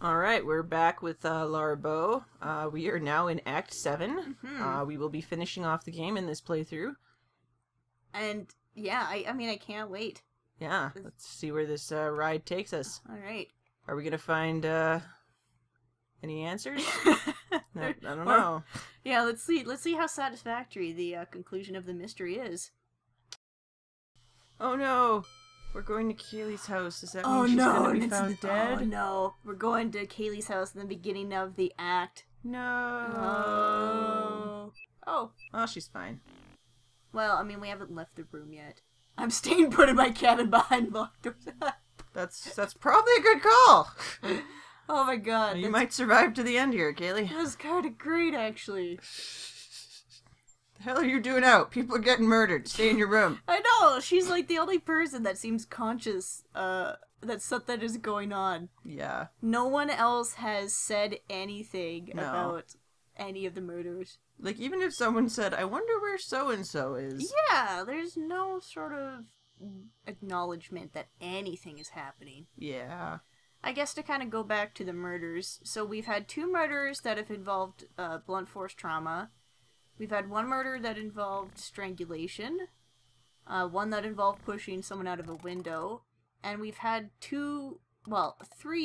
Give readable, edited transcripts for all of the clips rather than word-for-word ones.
Alright, we're back with Laura Bow. We are now in Act 7. Mm-hmm. We will be finishing off the game in this playthrough. And yeah, I mean, I can't wait. Yeah, let's see where this ride takes us. Alright. Are we gonna find any answers? No, I don't know. Yeah, let's see how satisfactory the conclusion of the mystery is. Oh no! We're going to Kaylee's house. Does that mean she's gonna be found dead? Oh no, we're going to Kaylee's house in the beginning of the act. No. Oh. Oh, she's fine. Well, I mean, we haven't left the room yet. I'm staying put in my cabin behind locked doors. That's probably a good call. Oh my god. You might survive to the end here, Kaylee. That's kind of great, actually. The hell are you doing out? People are getting murdered. Stay in your room. I know! She's like the only person that seems conscious that something is going on. Yeah. No one else has said anything about any of the murders. Like, even if someone said, I wonder where so-and-so is. Yeah, there's no sort of acknowledgement that anything is happening. Yeah. I guess to kind of go back to the murders, so we've had 2 murders that have involved blunt force trauma. We've had 1 murder that involved strangulation, 1 that involved pushing someone out of a window, and we've had 3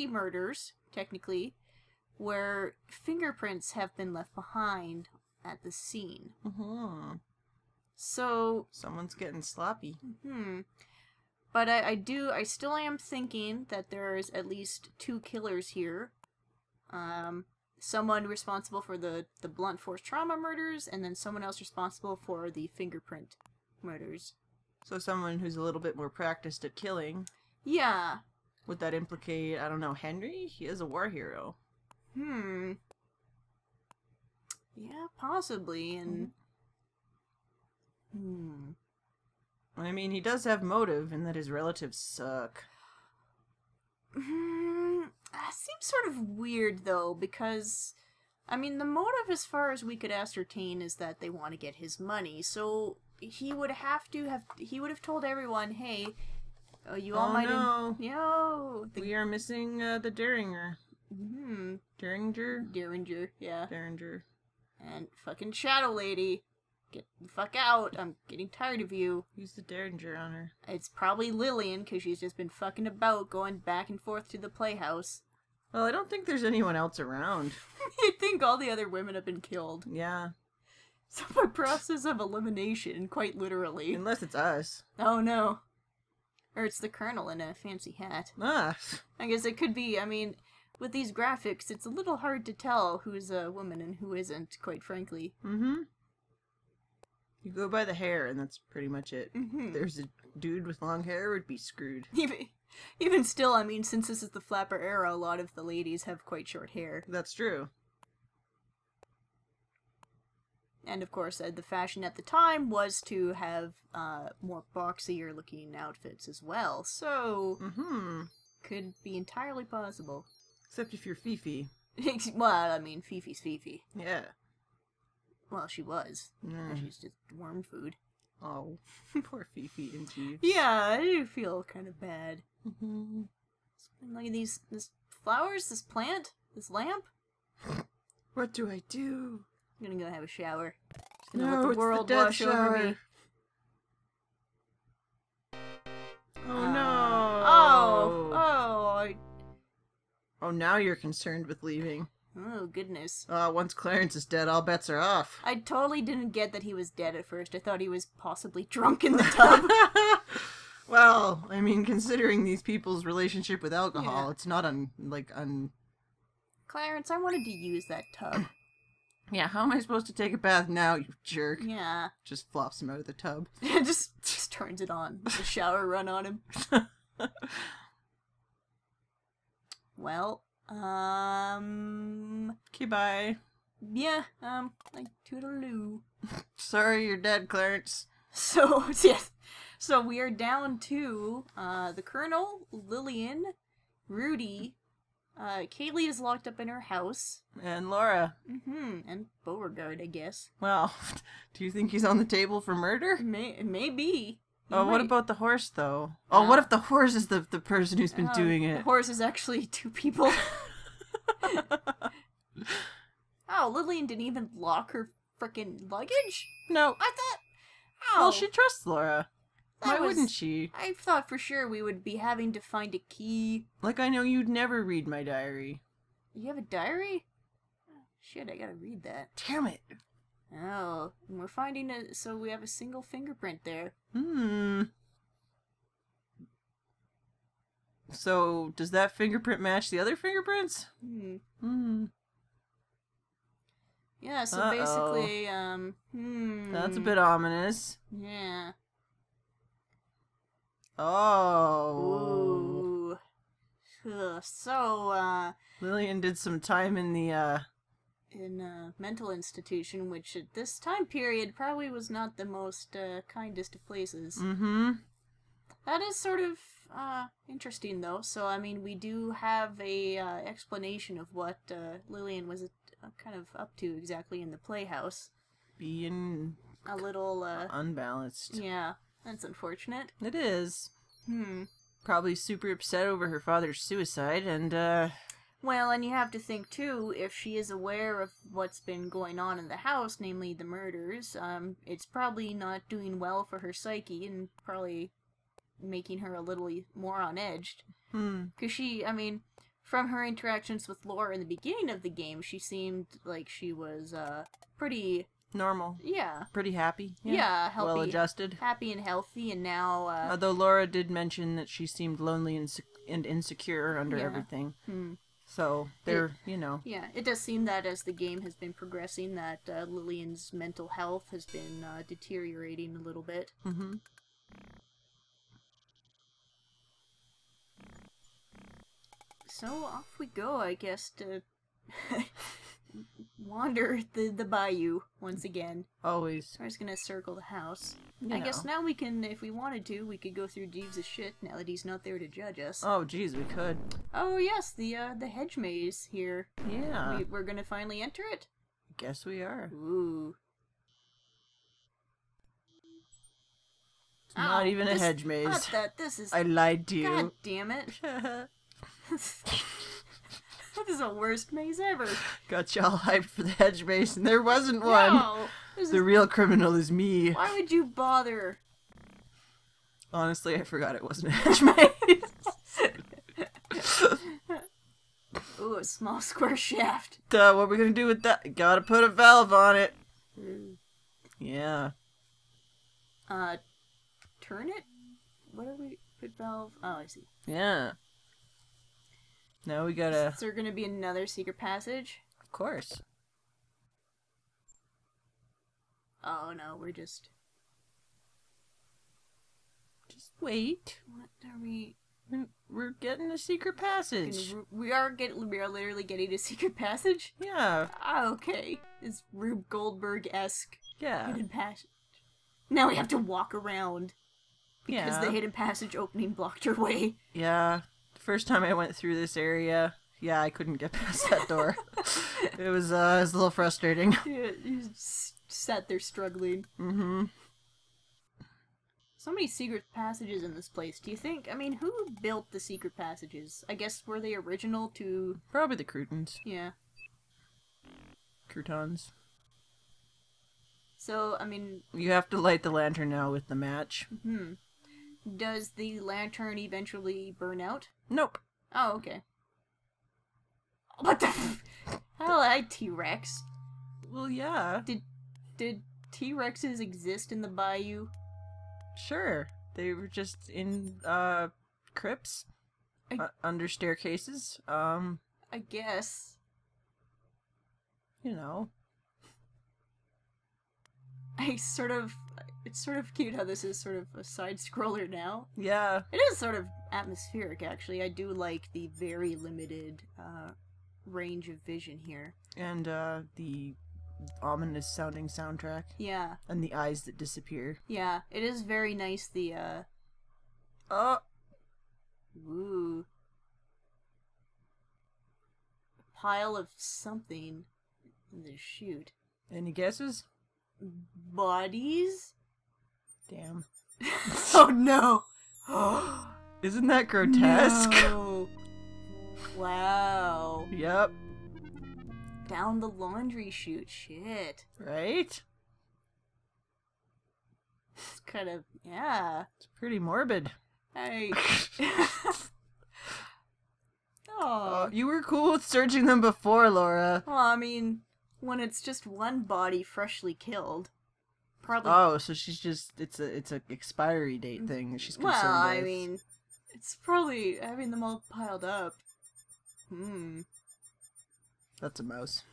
murders, technically, where fingerprints have been left behind at the scene. Mm-hmm. So... someone's getting sloppy. But I still am thinking that there's at least 2 killers here. Someone responsible for the blunt force trauma murders, and then someone else responsible for the fingerprint murders. So someone who's a little bit more practiced at killing. Yeah. Would that implicate, I don't know, Henry? He is a war hero. Yeah, possibly, and... I mean, he does have motive in that his relatives suck. That seems sort of weird, though, because, I mean, the motive, as far as we could ascertain, is that they want to get his money, so he would have told everyone, hey, you all might... no. We are missing the Derringer. Derringer, yeah. Derringer. And fucking Shadow Lady. Get the fuck out. I'm getting tired of you. Who's the Derringer on her? It's probably Lillian, because she's just been fucking about, going back and forth to the playhouse. Well, I don't think there's anyone else around. You'd think all the other women have been killed. Yeah. So by process of elimination, quite literally. Unless it's us. Oh no. Or it's the Colonel in a fancy hat. Ah. I guess it could be, I mean, with these graphics, it's a little hard to tell who's a woman and who isn't, quite frankly. You go by the hair, and that's pretty much it. If there's a dude with long hair, we'd be screwed. Even still, I mean, since this is the flapper era, a lot of the ladies have quite short hair. That's true. And of course, the fashion at the time was to have more boxier looking outfits as well, so could be entirely possible. Except if you're Fifi. Well, I mean, Fifi's Fifi. Yeah. Well, she was. She's just worm food. Oh, poor Fifi and Jeeves. Yeah, I do feel kind of bad. Look at these flowers, this plant, this lamp. What do I do? I'm gonna go have a shower. Just gonna let the world wash over me. Oh no! Oh, now you're concerned with leaving. Oh, goodness. Once Clarence is dead, all bets are off. I totally didn't get that he was dead at first. I thought he was possibly drunk in the tub. Well, I mean, considering these people's relationship with alcohol, it's not Clarence, I wanted to use that tub. Yeah, how am I supposed to take a bath now, you jerk? Yeah. Just flops him out of the tub. just turns it on. The shower run on him. Well, okay, bye. Yeah, like, toodaloo. Sorry, you're dead, Clarence. So, yes. So we are down to, the Colonel, Lillian, Rudy, Kaylee is locked up in her house. And Laura. And Beauregard, I guess. Well, do you think he's on the table for murder? Maybe. Oh, what about the horse, though? Oh, what if the horse is the person who's been doing it? The horse is actually two people. Oh, Lillian didn't even lock her frickin' luggage? No. I thought... Oh. Well, she trusts Laura. Why wouldn't she? I thought for sure we would be having to find a key. Like, I know you'd never read my diary. You have a diary? Oh, shit, I gotta read that. Damn it. Oh, and we're finding it, so we have a single fingerprint there. So, does that fingerprint match the other fingerprints? Yeah, so basically, That's a bit ominous. Yeah. Oh. Ooh. Ugh, so, Lillian did some time in the, in a mental institution, which at this time period probably was not the most, kindest of places. That is sort of, interesting, though. So, I mean, we do have a, explanation of what, Lillian was kind of up to exactly in the playhouse. Being a little, unbalanced. Yeah, that's unfortunate. It is. Probably super upset over her father's suicide, and, Well, and you have to think, too, if she is aware of what's been going on in the house, namely the murders, it's probably not doing well for her psyche, and probably making her a little more on edge. Because she, I mean, from her interactions with Laura in the beginning of the game, she seemed like she was, pretty... normal. Yeah. Pretty happy. Yeah, healthy. Well-adjusted. Happy and healthy, and now, Although Laura did mention that she seemed lonely and insecure under everything. So, they're, you know. Yeah, it does seem that as the game has been progressing, that Lillian's mental health has been deteriorating a little bit. So, off we go, I guess, to wander the bayou once again. Always. We're just gonna circle the house. You I know. guess now we can, if we wanted to, we could go through Jeeves' shit now that he's not there to judge us. Oh, geez, we could. Oh, yes, the hedge maze here. Yeah. We're gonna finally enter it? Guess we are. Ooh. It's not even a hedge maze. Not that. This is... I lied to you. God damn it. This is the worst maze ever. Got y'all hyped for the hedge maze, and there wasn't one. No, The real criminal is me. Why would you bother? Honestly, I forgot it wasn't a hedge maze. Ooh, a small square shaft. Duh, what are we gonna do with that? Gotta put a valve on it. Yeah. Turn it? What are we... Put valve... Oh, I see. Yeah. Now we gotta... Is there gonna be another secret passage? Of course. Oh, no, we're just... Just wait. What are we... We're getting a secret passage. We are literally getting a secret passage? Yeah. Ah, okay. It's Rube Goldberg-esque Yeah. hidden passage. Now we have to walk around. Because Yeah. the hidden passage opening blocked your way. Yeah. The first time I went through this area, yeah, I couldn't get past that door. It was a little frustrating. Yeah, you sat there struggling. So many secret passages in this place. Do you think, I mean, who built the secret passages? I guess were they original to... Probably the croutons. Yeah. Croutons. So, I mean... You have to light the lantern now with the match. Does the lantern eventually burn out? Nope. Oh, okay. What the hell, I T-Rex. Well, yeah. Did T-Rexes exist in the bayou? Sure. They were just in, crypts. Under staircases. I guess. You know. It's sort of cute how this is sort of a side-scroller now. Yeah. It is sort of atmospheric, actually. I do like the very limited, range of vision here. And, the ominous sounding soundtrack. Yeah. And the eyes that disappear. Yeah, it is very nice, the, Oh! Ooh. pile of something in the chute. Any guesses? Bodies? Damn. Oh no! Isn't that grotesque? No. Wow. Yep. Down the laundry chute. Shit. Right? It's kind of, yeah. It's pretty morbid. Hey. Oh. You were cool with searching them before, Laura. Well, I mean, when it's just one body freshly killed, probably. Oh, so she's just, it's a expiry date thing that she's concerned with. Well, I mean, it's probably having them all piled up. That's a mouse.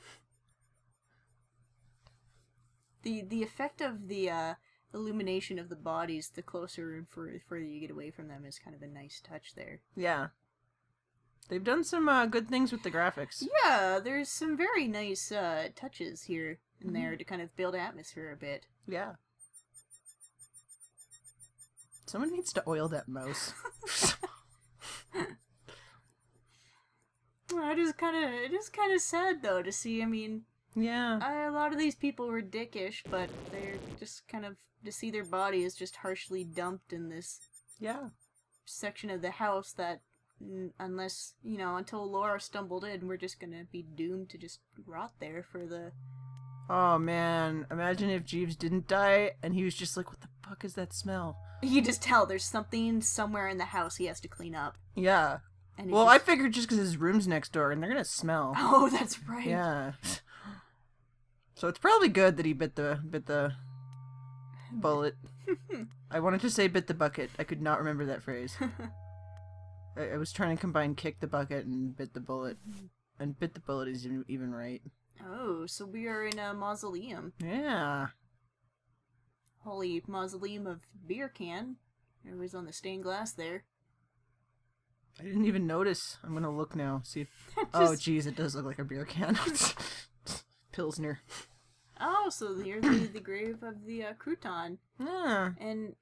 The effect of the illumination of the bodies, the closer and further you get away from them, is kind of a nice touch there. Yeah. They've done some good things with the graphics. Yeah, there's some very nice touches here and there to kind of build atmosphere a bit. Yeah. Someone needs to oil that mouse. It is kind of sad though to see. I mean, yeah. a lot of these people were dickish, but they're just kind of to see their body is just harshly dumped in this section of the house that, unless until Laura stumbled in, we're just gonna be doomed to just rot there for the. Oh man, imagine if Jeeves didn't die and he was just like, what the fuck is that smell? You just tell there's something somewhere in the house he has to clean up. Yeah. And well, I figured just because his room's next door and they're gonna smell. Oh, that's right. Yeah. So it's probably good that he bit the bullet. I wanted to say bit the bucket. I could not remember that phrase. I was trying to combine kick the bucket and bit the bullet. And bit the bullet is even right. Oh, so we are in a mausoleum. Yeah. Holy mausoleum of beer can. It was on the stained glass there. I didn't even notice. I'm gonna look now. See if... Oh, geez, it does look like a beer can. Pilsner. Oh, so here's the grave of the crouton. Yeah. And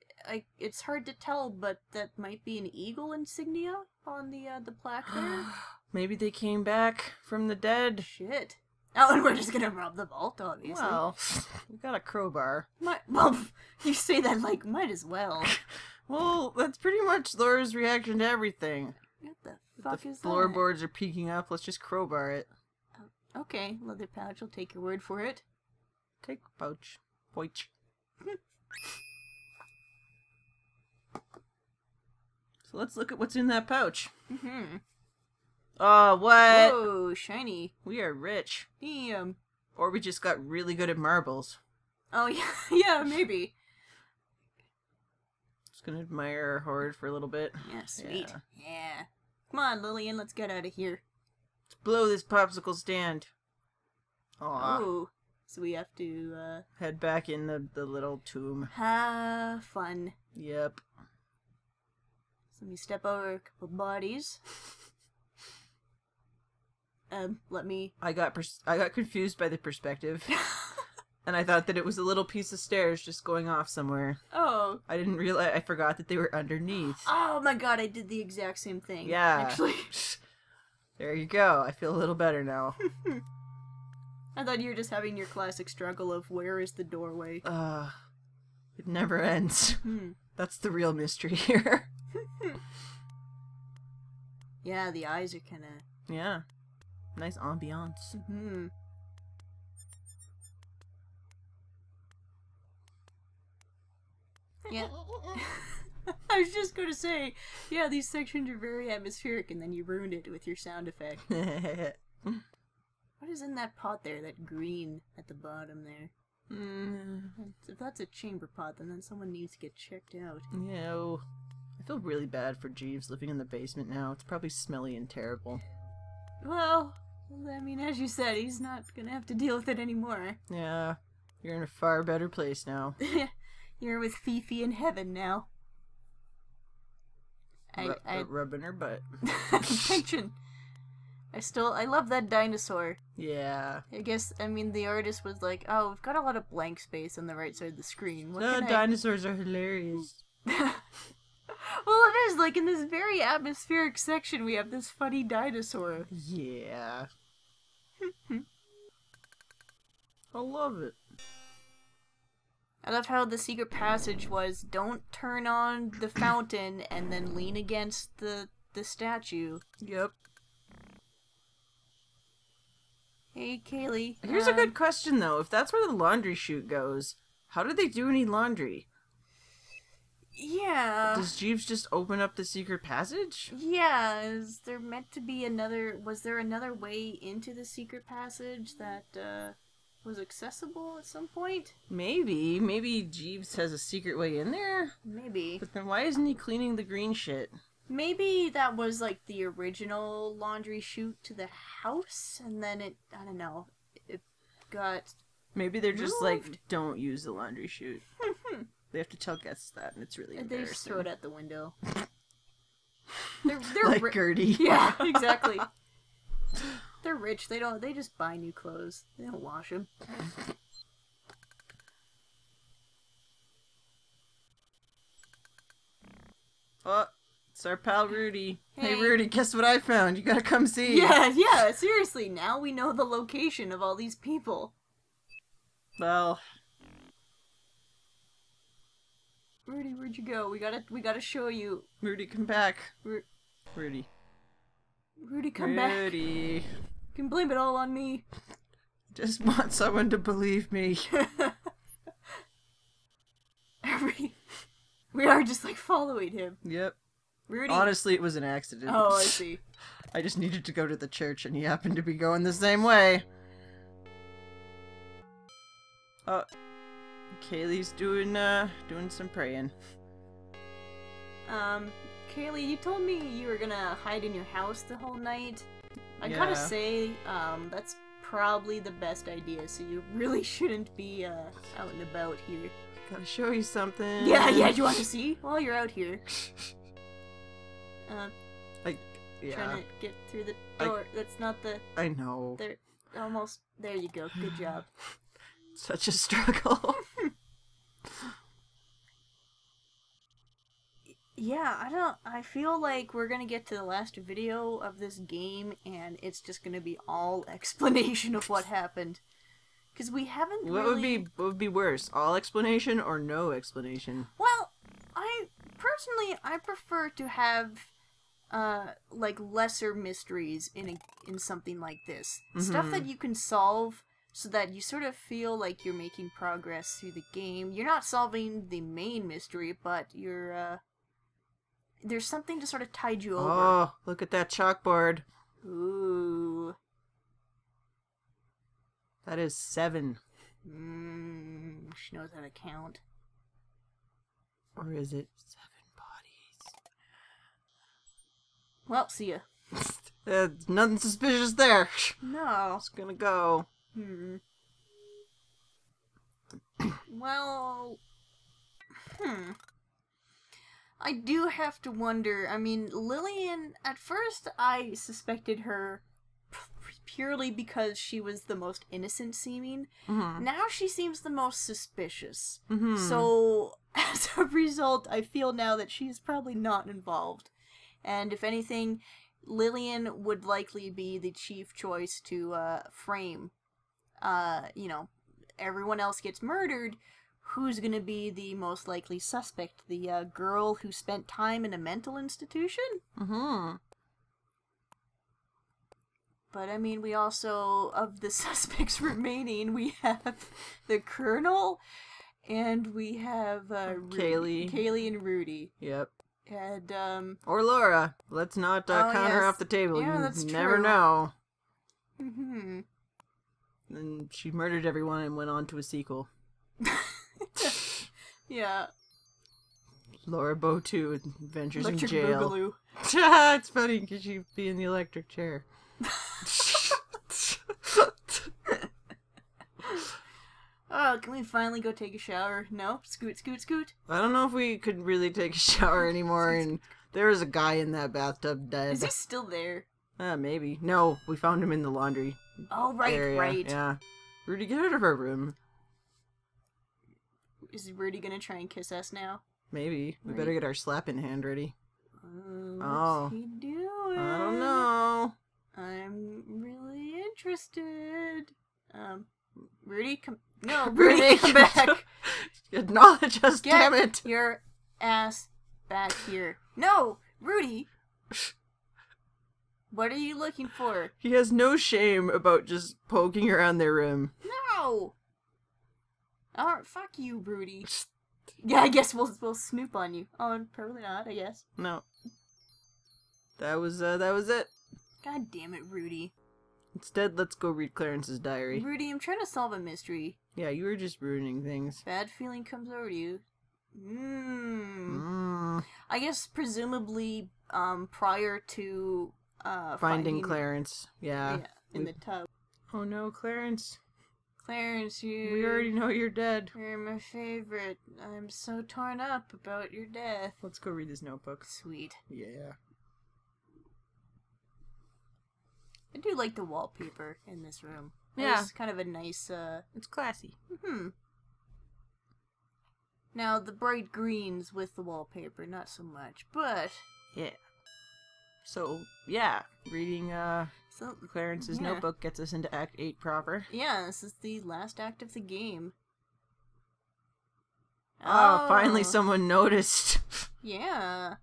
it's hard to tell, but that might be an eagle insignia on the plaque there. Maybe they came back from the dead. Shit. Oh, and we're just gonna rob the vault, obviously. Well, we got a crowbar. Well, you say that like, might as well. Well, that's pretty much Laura's reaction to everything. What the fuck is that? The floorboards are peeking up. Let's just crowbar it. Okay, leather pouch. I'll take your word for it. Take pouch. Poich. So let's look at what's in that pouch. Mm-hmm. Oh, what? Whoa, shiny. We are rich. Damn. Or we just got really good at marbles. Oh, yeah, yeah, maybe. Just gonna admire our hoard for a little bit. Yeah, sweet. Yeah. Come on, Lillian, let's get out of here. Let's blow this popsicle stand. Aw. Oh, so we have to, head back in the little tomb. have fun. Yep. So let me step over a couple bodies. Let me... I got confused by the perspective. And I thought that it was a little piece of stairs just going off somewhere. Oh. I didn't realize, I forgot that they were underneath. Oh my god, I did the exact same thing. Yeah. Actually. There you go. I feel a little better now. I thought you were just having your classic struggle of where is the doorway. It never ends. That's the real mystery here. Yeah, the eyes are kinda... Yeah. Nice ambiance. Mm-hmm. Yeah. I was just gonna say, yeah, these sections are very atmospheric, and then you ruined it with your sound effect. What is in that pot there, that green at the bottom there? If that's a chamber pot, then someone needs to get checked out. No. I feel really bad for Jeeves living in the basement now. It's probably smelly and terrible. Well, I mean, as you said, he's not gonna have to deal with it anymore. Yeah. You're in a far better place now. You're with Fifi in heaven now. Rubbing her butt. Attention. I love that dinosaur. Yeah. I mean, the artist was like, oh, we've got a lot of blank space on the right side of the screen. Dinosaurs are hilarious. Well, it is, like, in this very atmospheric section, we have this funny dinosaur. Yeah. I love it. I love how the secret passage was don't turn on the fountain and then lean against the statue. Yep. Hey, Kaylee. Here's a good question, though. If that's where the laundry chute goes, how did they do any laundry? Yeah. Does Jeeves just open up the secret passage? Yeah, is there meant to be another... Was there another way into the secret passage that, was accessible at some point? Maybe. Maybe Jeeves has a secret way in there? Maybe. But then why isn't he cleaning the green shit? Maybe that was, like, the original laundry chute to the house, and then it... I don't know. It got... Maybe they're just moved? like, don't use the laundry chute. They have to tell guests that, and it's really They embarrassing. just throw it at the window. They're like Gertie. Yeah, exactly. They're rich. They just buy new clothes. They don't wash them. Oh, it's our pal Rudy. Hey Hey. Rudy, guess what I found? You gotta come see. Yeah, seriously. Now we know the location of all these people. Well, Rudy, where'd you go? We gotta show you. Rudy, come back. Ru- Rudy. Rudy, come back. Rudy. You can blame it all on me. Just want someone to believe me. We are just like following him. Yep. Rudy. Honestly, it was an accident. Oh, I see. I just needed to go to the church, and he happened to be going the same way. Oh, Kaylee's doing some praying. Kaylee, you told me you were gonna hide in your house the whole night. I Yeah. gotta say, that's probably the best idea, so you really shouldn't be, out and about here. Gotta show you something. Yeah, you want to see? While you're out here. Yeah, Trying to get through the door. That's not the... I know. There, almost... There you go. Good job. Such a struggle. Yeah, I feel like we're gonna get to the last video of this game, and it's just gonna be all explanation of what happened. Because we haven't What would be worse? All explanation or no explanation? Well, I prefer to have like lesser mysteries in something like this. Stuff that you can solve so that you sort of feel like you're making progress through the game. You're not solving the main mystery, but you're there's something to sort of tide you over. Oh, look at that chalkboard. Ooh. That is 7. She knows how to count. Or is it 7 bodies? Well, see ya. Nothing suspicious there. No. It's gonna go. Well, I do have to wonder. I mean, Lillian, at first I suspected her purely because she was the most innocent seeming. Now she seems the most suspicious. So, as a result, I feel now that she's probably not involved. And if anything, Lillian would likely be the chief choice to frame. You know, everyone else gets murdered. Who's gonna be the most likely suspect? The girl who spent time in a mental institution? But I mean, we also, of the suspects remaining, we have the Colonel, and we have Kaylee and Rudy. Yep. And Or Laura. Let's not count her yes. off the table. Yeah, you that's never true. know. And she murdered everyone and went on to a sequel. Yeah. Laura Bow 2 Adventures Electric in Jail. Boogaloo. It's funny because she'd be in the electric chair. Oh, can we finally go take a shower? No? Scoot, scoot, scoot. I don't know if we could really take a shower anymore, and there was a guy in that bathtub dead. Is he still there? Maybe. No, we found him in the laundry Oh, right, area. right. Yeah. Rudy, get out of our room. Is Rudy gonna try and kiss us now? Maybe. We Right. better get our slap in hand ready. What's Oh. he doing? I don't know. I'm really interested. Rudy, come. No, Rudy, Rudy, come back. Acknowledge us, Get damn it! your ass back here. No, Rudy. What are you looking for? He has no shame about just poking around their room. No. Alright, fuck you, Rudy. Yeah, I guess we'll snoop on you. Oh, probably not, I guess. No. That was it. God damn it, Rudy. Instead, let's go read Clarence's diary. Rudy, I'm trying to solve a mystery. Yeah, you were just ruining things. Bad feeling comes over to you. I guess presumably, prior to, finding Clarence. Yeah. In the tub. Oh no, Clarence. Clarence, We already know you're dead. You're my favorite. I'm so torn up about your death. Let's go read this notebook. Sweet. Yeah. I do like the wallpaper in this room. Yeah. It's kind of a nice, It's classy. Now, the bright greens with the wallpaper, not so much, but... Yeah. So, yeah. Reading, So, Clarence's yeah. notebook gets us into Act 8 proper. Yeah, this is the last act of the game. Oh, finally someone noticed. Yeah.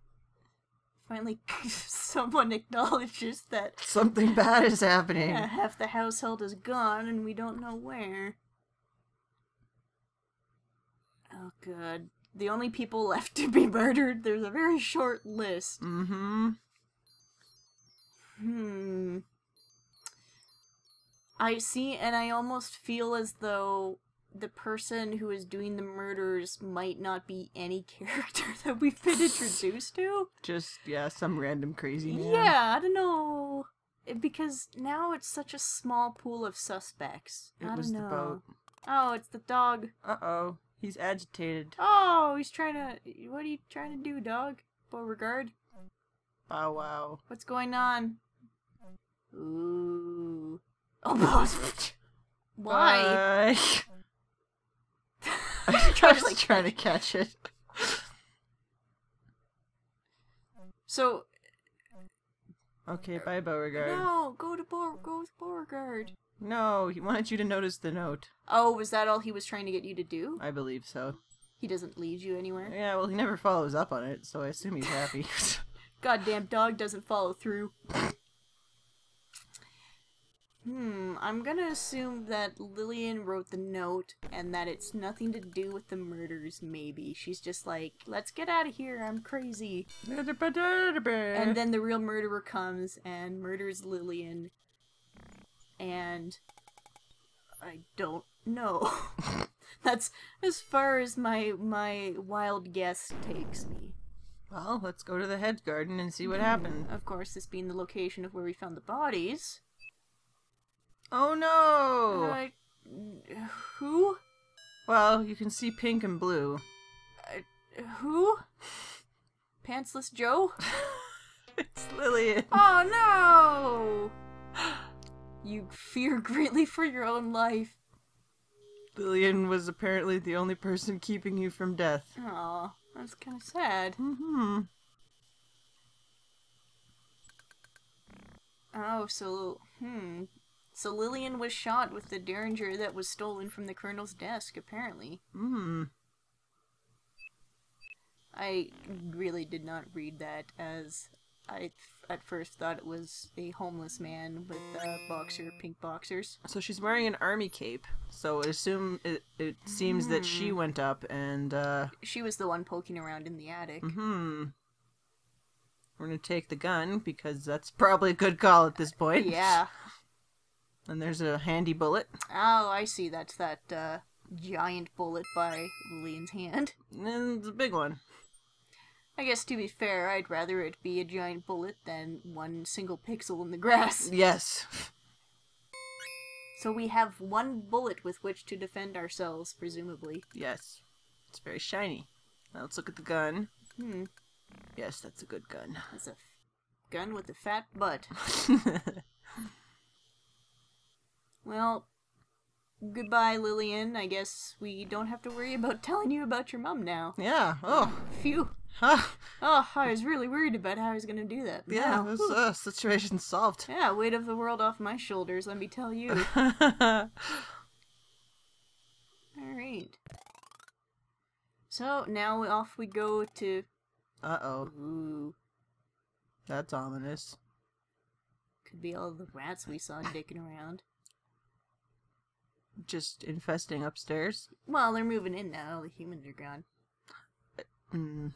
Finally, someone acknowledges that Something bad is happening. half the household is gone and we don't know where. Oh, good. The only people left to be murdered, there's a very short list. I see, and I almost feel as though the person who is doing the murders might not be any character that we've been introduced to. Just, yeah, some random crazy man. Yeah, I don't know. Because now it's such a small pool of suspects. I don't know. The boat. Oh, it's the dog. Uh-oh. He's agitated. Oh, he's trying to... What are you trying to do, dog? Beauregard? Bow wow. What's going on? Ooh. Oh, why? I was trying to catch it. So... Okay, bye, Beauregard. No, go with Beauregard. No, he wanted you to notice the note. Oh, was that all he was trying to get you to do? I believe so. He doesn't lead you anywhere? Yeah, well, he never follows up on it, so I assume he's happy. Goddamn dog doesn't follow through. I'm gonna assume that Lillian wrote the note and that it's nothing to do with the murders, maybe. She's just like, let's get out of here, I'm crazy. And then the real murderer comes and murders Lillian. And I don't know. That's as far as my wild guess takes me. Well, let's go to the head garden and see what happened. Of course, this being the location of where we found the bodies. Oh no! Who? Well, you can see pink and blue. Who? Pantsless Joe? It's Lillian. Oh no! You fear greatly for your own life. Lillian was apparently the only person keeping you from death. Aw, that's kind of sad. Oh, so, So Lillian was shot with the derringer that was stolen from the Colonel's desk, apparently. I really did not read that, as I at first thought it was a homeless man with pink boxers. So she's wearing an army cape, so it seems that she went up and, She was the one poking around in the attic. We're gonna take the gun, because that's probably a good call at this point. Yeah. And there's a handy bullet. Oh, I see. That's that, giant bullet by Lillian's hand. And it's a big one. I guess, to be fair, I'd rather it be a giant bullet than one single pixel in the grass. Yes. So we have one bullet with which to defend ourselves, presumably. Yes. It's very shiny. Now let's look at the gun. Yes, that's a good gun. That's a gun with a fat butt. Well, goodbye, Lillian. I guess we don't have to worry about telling you about your mom now. Yeah. Oh. Phew. Huh. Oh, I was really worried about how I was gonna do that. Yeah, Wow. this situation solved. Yeah, weight of the world off my shoulders, let me tell you. Alright. So, now off we go to... Uh-oh. Ooh. That's ominous. Could be all the rats we saw dicking around. Just infesting upstairs? Well, they're moving in now. All the humans are gone. Mm.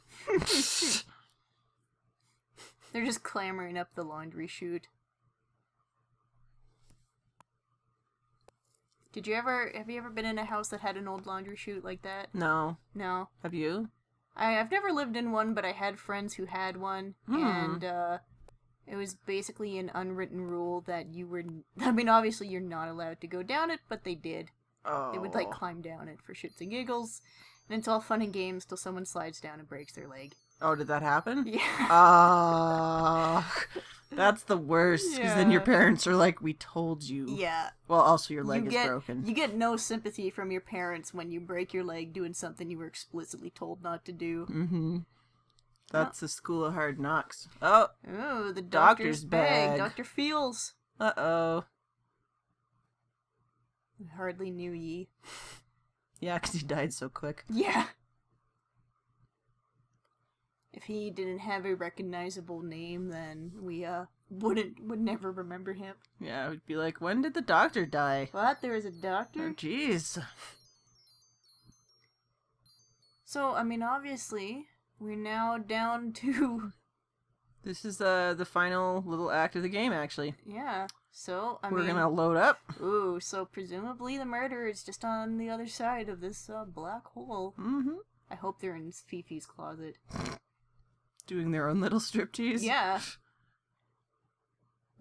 They're just clambering up the laundry chute. Have you ever been in a house that had an old laundry chute like that? No. No. Have you? I've never lived in one, but I had friends who had one, and it was basically an unwritten rule that you were... I mean, obviously you're not allowed to go down it, but they did. Oh. They would, like, climb down it for shits and giggles, and it's all fun and games till someone slides down and breaks their leg. Oh, did that happen? Yeah. That's the worst, because then your Yeah. parents are like, we told you. Yeah. Well, also your leg is broken. You get no sympathy from your parents when you break your leg doing something you were explicitly told not to do. Mm-hmm. That's the school of hard knocks. Oh. Oh, the Doctor's doctor's bag. bag. Dr. Feels. Uh-oh. Hardly knew ye. Yeah, because he died so quick. Yeah. If he didn't have a recognizable name, then we would never remember him. Yeah, it would be like, when did the doctor die? What? There was a Oh, doctor? jeez. So, I mean, obviously, we're now down to... This is the final little act of the game, actually. Yeah. So, We're gonna load up. Ooh, so presumably the murder is just on the other side of this black hole. Mm-hmm. I hope they're in Fifi's closet. Doing their own little striptease. Yeah.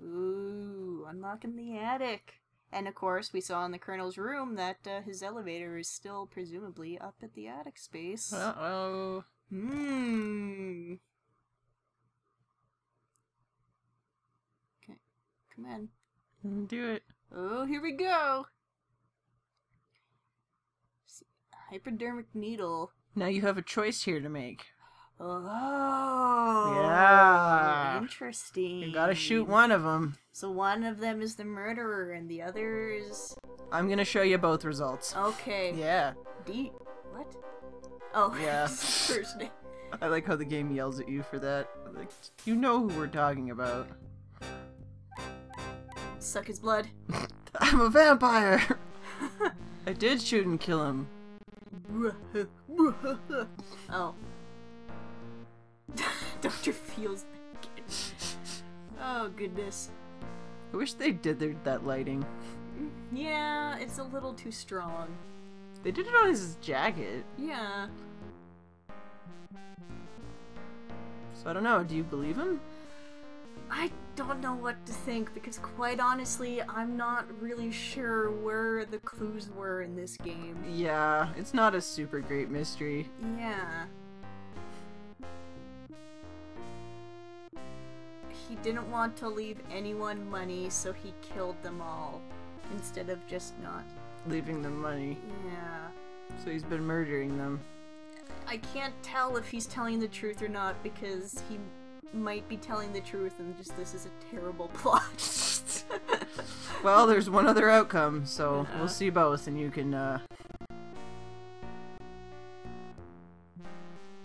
Ooh, unlocking the attic. And of course, we saw in the Colonel's room that his elevator is still presumably up at the attic space. Uh-oh. Hmm. Okay, come on. Do it. Oh, here we go. Hypodermic needle. Now you have a choice here to make. Oh. Yeah. Interesting. You gotta shoot one of them. So one of them is the murderer and the other is... I'm gonna show you both results. Okay. Yeah. What? Oh, Yeah. first name. I like how the game yells at you for that. Like, you know who we're talking about. Suck his blood. I'm a vampire! I did shoot and kill him. Oh. Dr. Feels naked. Oh, goodness. I wish they did that lighting. Yeah, it's a little too strong. They did it on his jacket. Yeah. So I don't know, do you believe him? I don't know what to think, because quite honestly, I'm not really sure where the clues were in this game. Yeah, it's not a super great mystery. Yeah. He didn't want to leave anyone money, so he killed them all, instead of just not. Leaving them money. Yeah. So he's been murdering them. I can't tell if he's telling the truth or not, because he might be telling the truth and just this is a terrible plot. Well, there's one other outcome, so we'll see both, and you can,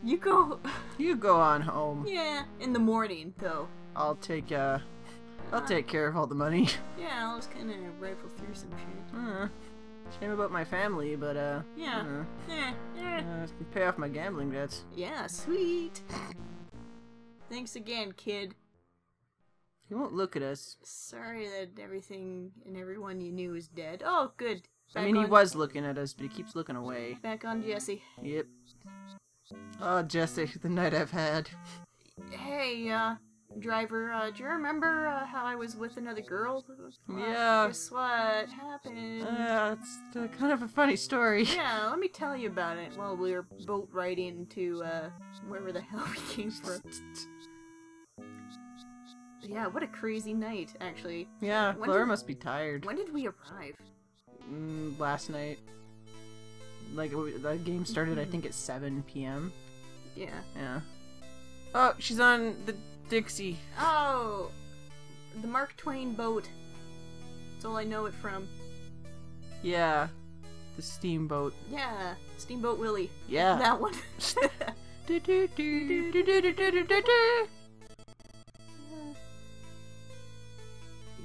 You go... You go on home. Yeah, in the morning, though. I'll take care of all the money. Yeah, I'll just kind of rifle through some shit. Shame about my family, but, Yeah. pay off my gambling debts. Yeah, sweet. Thanks again, kid. He won't look at us. Sorry that everything and everyone you knew is dead. Oh, good. I mean, he was looking at us, but he keeps looking away. Back on Jesse. Yep. Oh, Jesse, the night I've had. Hey, driver, do you remember how I was with another girl? Yeah. Guess what happened? It's kind of a funny story. Yeah, let me tell you about it while we were boat riding to, wherever the hell we came from. Yeah, what a crazy night, actually. Yeah, When Laura did- must be tired. When did we arrive? last night. Like, the game started, I think, at 7 p.m. Yeah. Yeah. Oh, she's on the Dixie. Oh! The Mark Twain boat. That's all I know it from. Yeah. The steamboat. Yeah. Steamboat Willie. Yeah. That one.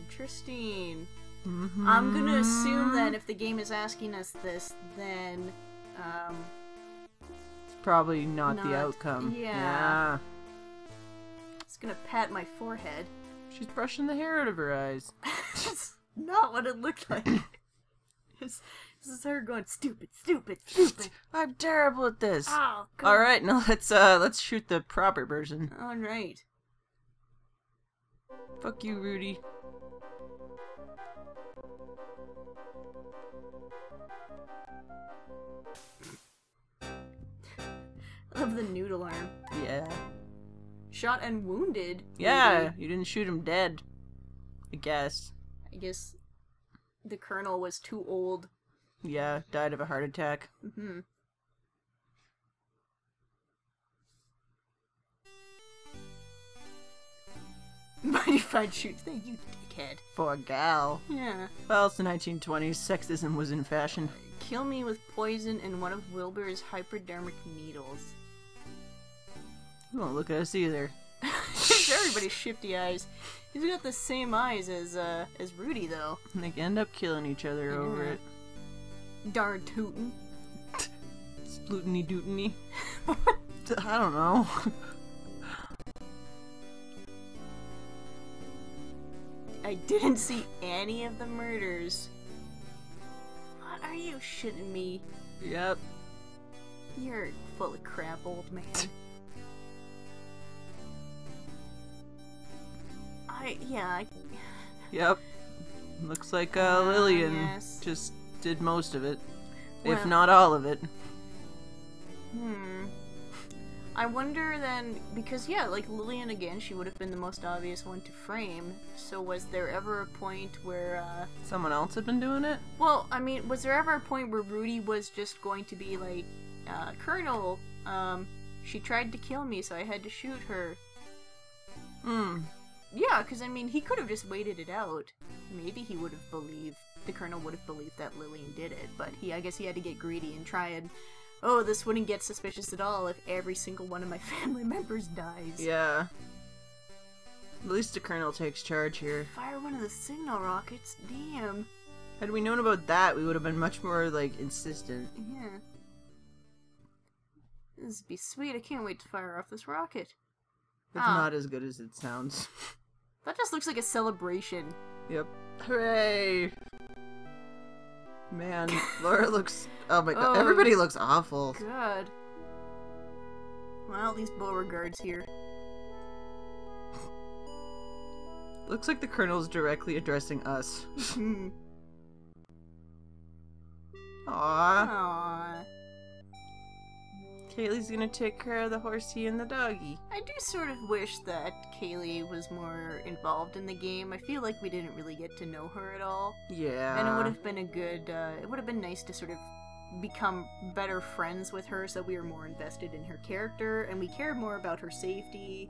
Interesting. I'm gonna assume that if the game is asking us this, then, it's probably not the outcome. Yeah. It's gonna pat my forehead. She's brushing the hair out of her eyes. That's not what it looked like. This is her going, stupid, stupid, stupid. I'm terrible at this. Oh, God. Alright, now let's shoot the proper version. Alright. Fuck you, Rudy. Of the noodle arm. Yeah. Shot and wounded. Yeah, maybe. you didn't shoot him dead. I guess. I guess the colonel was too old. Yeah, died of a heart attack. Mm-hmm. Mighty fine shoot. Thank you, dickhead. For a gal. Yeah. Well, it's the 1920s. Sexism was in fashion. Kill me with poison and one of Wilbur's hypodermic needles. You won't look at us either. Everybody's shifty eyes. He's got the same eyes as Rudy, though. And they end up killing each other over it. Darn tootin'. Splootiny dootiny. I don't know. I didn't see any of the murders. What are you shitting me? Yep. You're full of crap, old man. Yep. Looks like Lillian yes. just did most of it. If Well- not all of it. I wonder then, because yeah, like Lillian again, she would have been the most obvious one to frame. So was there ever a point where, Someone else had been doing it? well, I mean, was there ever a point where Rudy was just going to be like, Colonel, she tried to kill me, so I had to shoot her. Yeah, because I mean, he could have just waited it out. Maybe he would have believed, the Colonel would have believed that Lillian did it, but I guess he had to get greedy and try and, oh, this wouldn't get suspicious at all if every single one of my family members dies. Yeah. At least the Colonel takes charge here. Fire one of the signal rockets, damn. Had we known about that, we would have been much more, like, insistent. Yeah. This would be sweet, I can't wait to fire off this rocket. It's not as good as it sounds. That just looks like a celebration. Yep. Hooray! Man, Laura looks... Oh my god, Oh. everybody looks awful. God. Well, these Beauregards here. Looks like the Colonel's directly addressing us. Aww. Aww. Kaylee's gonna take care of the horsey and the doggy. I do sort of wish that Kaylee was more involved in the game. I feel like we didn't really get to know her at all. Yeah. And it would have been a good, it would have been nice to sort of become better friends with her so we were more invested in her character and we cared more about her safety.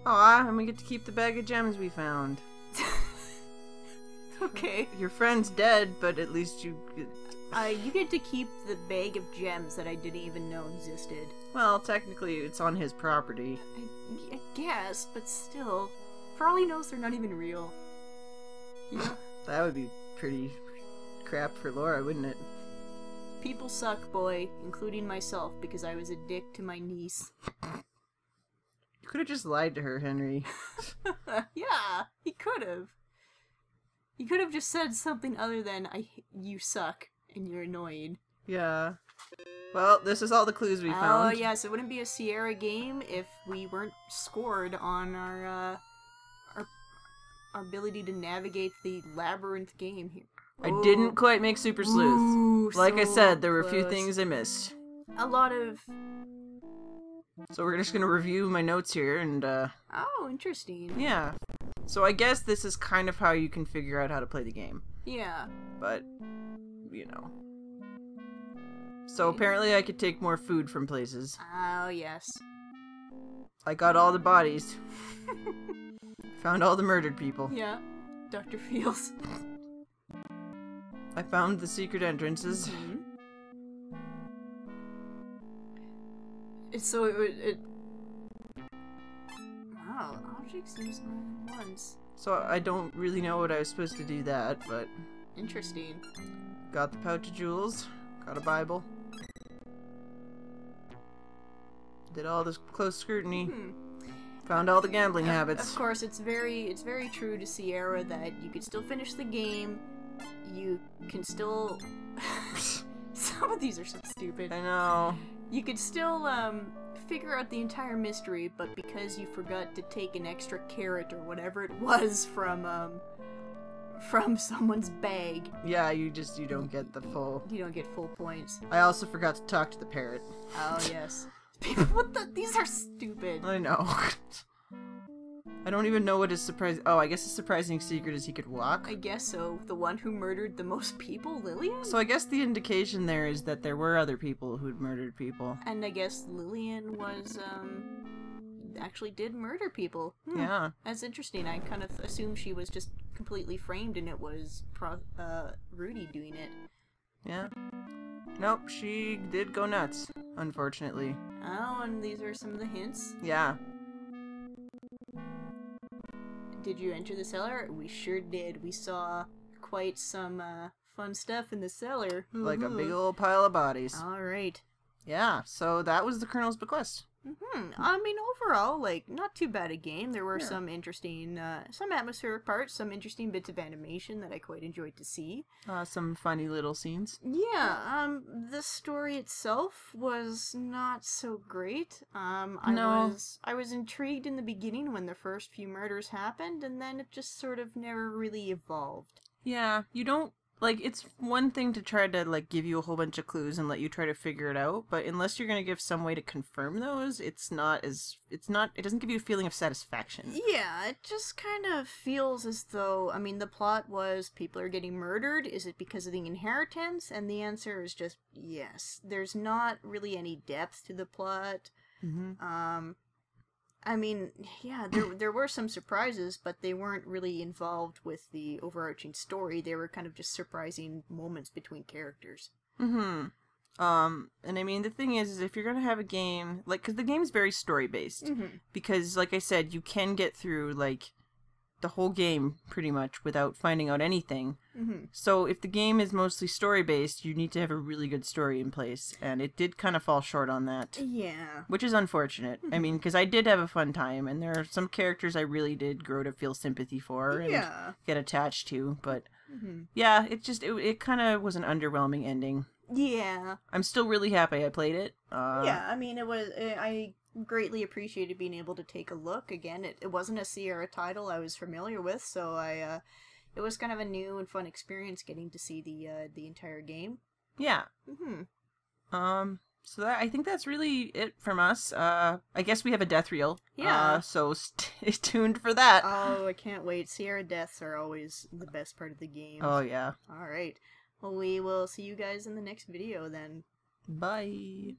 Aw, and we get to keep the bag of gems we found. Okay. Your friend's dead, but at least you... You get to keep the bag of gems that I didn't even know existed. Well, technically, it's on his property. I guess, but still. For all he knows, they're not even real. You know? That would be pretty crap for Laura, wouldn't it? People suck, boy, including myself, because I was a dick to my niece. You could have just lied to her, Henry. Yeah, he could have. He could have just said something other than, you suck, and you're annoying. Yeah. Well, this is all the clues we found. Oh, yes, it wouldn't be a Sierra game if we weren't scored on our ability to navigate the labyrinth game here. I didn't quite make Super Sleuth. Ooh, Like I so said, there were a few close. things I missed. A lot of... So we're just gonna review my notes here and, Oh, interesting. yeah. So I guess this is kind of how you can figure out how to play the game. Yeah. But, you know. So apparently I could take more food from places. Oh, yes. I got all the bodies. Found all the murdered people. Yeah. Dr. Fields. I found the secret entrances. Mm-hmm. So it wow, objects used more than once. So I don't really know what I was supposed to do that, but... Interesting. Got the pouch of jewels. Got a Bible. Did all this close scrutiny. Found all the gambling habits. Of course, it's very true to Sierra that you could still finish the game. You can still... Some of these are so stupid. I know. You could still, figure out the entire mystery, but because you forgot to take an extra carrot or whatever it was from someone's bag. Yeah, you don't get the full... You don't get full points. I also forgot to talk to the parrot. Oh, yes. People, what the? These are stupid. I know. I don't even know what his surprise... Oh, I guess his surprising secret is he could walk? I guess so. The one who murdered the most people, Lillian? So I guess the indication there is that there were other people who'd murdered people. And I guess Lillian was, actually did murder people. Yeah. That's interesting. I kind of assumed she was just completely framed and it was Rudy doing it. Yeah. Nope, she did go nuts, unfortunately. Oh, and these are some of the hints. Yeah. Did you enter the cellar? We sure did. We saw quite some fun stuff in the cellar. Like a big old pile of bodies. Alright. Yeah, so that was the Colonel's Bequest. I mean, overall, like, not too bad a game. There were some interesting, some atmospheric parts, some interesting bits of animation that I quite enjoyed to see. Some funny little scenes. Yeah, the story itself was not so great. No. I was intrigued in the beginning when the first few murders happened, and then it just sort of never really evolved. Yeah, you don't... Like, it's one thing to try to, like, give you a whole bunch of clues and let you try to figure it out, but unless you're gonna give some way to confirm those, it doesn't give you a feeling of satisfaction. Yeah, it just kind of feels as though, I mean, the plot was people are getting murdered. Is it because of the inheritance? And the answer is just yes. There's not really any depth to the plot. I mean, yeah, there were some surprises, but they weren't really involved with the overarching story. They were kind of just surprising moments between characters. And I mean, the thing is if you're gonna have a game, like, because the game's very story-based, because, like I said, you can get through, like, the whole game, pretty much, without finding out anything. So if the game is mostly story-based, you need to have a really good story in place, and it did kind of fall short on that. Yeah. Which is unfortunate. I mean, because I did have a fun time, and there are some characters I really did grow to feel sympathy for and get attached to, but yeah, it kind of was an underwhelming ending. Yeah. I'm still really happy I played it. Yeah, I mean, I greatly appreciated being able to take a look. Again, it wasn't a Sierra title I was familiar with, so it was kind of a new and fun experience getting to see the entire game. Yeah. So I think that's really it from us. I guess we have a death reel. Yeah. So stay tuned for that. Oh, I can't wait. Sierra deaths are always the best part of the game. Oh, yeah. Alright. Well, we will see you guys in the next video then. Bye.